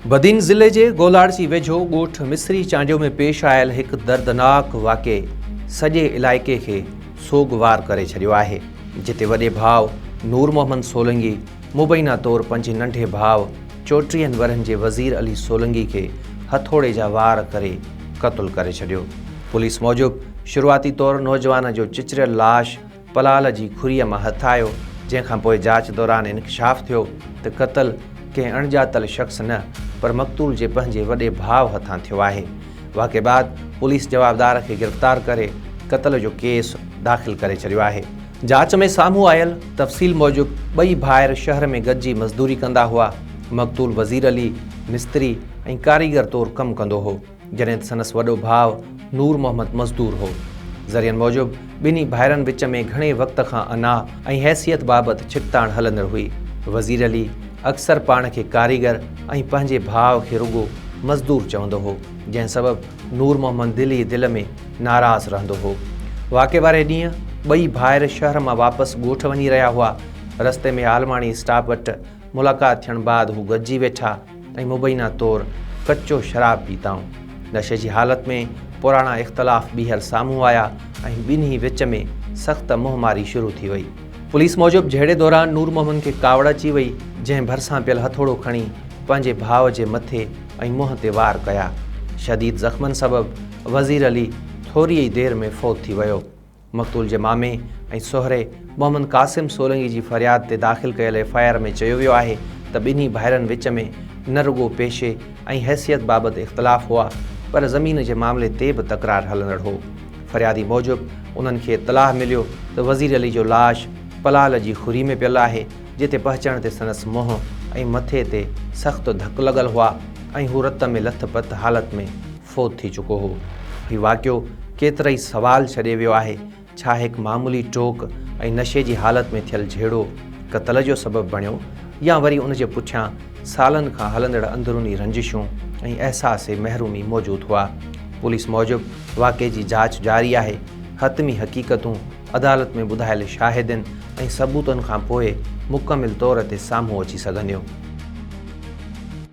बदीन ज़िले जे गोलाड़सी वेझो ॻोठ मिस्री चांडियो में पेश आयल एक दर्दनाक वाक़े सॼे इलाइक़े खे सोगवार करे छॾियो आहे, जिते वॾे भाउ नूर मोहम्मद सोलंगी मुबैना तौर पंहिंजे नंढे भाउ 34 वरनि जे वज़ीर अली सोलंगी खे हथोड़े जा वार करे क़त्ल करे छॾियो। पुलिस मूजिब शुरुआती तौर नौजवान जो चिचरियल लाश पलाल जी खुरीअ मां हथ आयो, जंहिंखां पोइ जांच दौरान इंकशाफ थियो त क़त्ल कंहिं अणॼातल शख़्स न पर मक़तूल जे पंहिंजे वॾे भाउ हथां थियो आहे। वाक़े बाद पुलिस जवाबदार खे गिरफ़्तार करे क़त्ल जो केस दाख़िल करे छॾियो आहे। जांच में साम्हूं आयल तफ़सील मूजिब ॿई भाइर शहर में गॾिजी मज़दूरी कंदा हुआ। मक़तूल वज़ीर अली मिस्त्री ऐं कारीगर तौर कमु कंदो हो, जॾहिं त संदसि वॾो भाउ नूर मोहम्मद मज़दूर हो। ज़रियनि मूजिब ॿिन्ही भाइरनि विच में घणे वक़्त खां अना ऐं हैसियत बाबति छिकताण हलंदड़ हुई। वज़ीर अली अक्सर पाण खे कारीगर ऐं पंहिंजे भाउ खे रुगो मज़दूर चवंदो हो, जंहिं सबबि नूर मोहम्मद दिल ई दिल में नाराज़ रहंदो हो। वाक़े वारे ॾींहुं ॿई भाइर शहर मां वापसि ॻोठ वञी रहिया हुआ। रस्ते में आलमाणी स्टाफ वटि मुलाक़ात थियण बाद हू गॾिजी वेठा ऐं मुबैना तौर कचो शराब पीताऊं। नशे जी हालत में पुराणा इख़्तिलाफ़ ॿीहर साम्हूं आया ऐं ॿिन्ही विच में सख़्त मुंहमारी शुरू थी वई। पुलिस मूजिब जहिड़े दौरान नूर मोहम्मद खे कावड़ अची वई, जंहिं भरिसां पियल हथोड़ो खणी पंहिंजे भाउ जे मथे ऐं मुंहं ते वार कया। शदीद ज़ख़्मनि सबबि वज़ीर अली थोरी ई देर में फ़ौत थी वियो। मक़तूल जे मामे ऐं सोहरे मोहम्मद क़ासिम सोलंगी जी फ़रियाद ते दाख़िल कयल एफ़आईआर में चयो वियो आहे त ॿिन्ही भाइरनि विच में न रुगो पेशे ऐं हैसियत बाबति इख़्तिलाफ़ हुआ, पर ज़मीन जे मामले ते बि तकरार हलंदड़ हो। फ़रियादी मूजिब उन्हनि खे इत्तलाह मिलियो त वज़ीर अली जो लाश पलाल जी खुरी में पियल आहे, जिते पहुचण ते संदसि मुंहुं ऐं मथे ते सख़्तु धक लॻल हुआ ऐं हू रत में लथपथ हालत में फ़ौत थी चुको हो। हीउ वाक़ियो केतिरई सवाल छॾे वियो आहे। छा हिकु मामूली टोक ऐं नशे जी हालत में थियल झेड़ो क़त्ल जो सबबु बणियो, या वरी उन जे पुठियां सालनि खां हलंदड़ अंदरूनी रंजिशूं ऐं अहसास महरूमी मौजूदु हुआ। पुलिस मूजिब वाक़े जी जांच जारी आहे। हतमी हक़ीक़तूं अदालत में ॿुधायल शाहिदनि ऐं सबूतनि खां पोइ मुकमिल तौर ते साम्हूं अची सघंदियूं।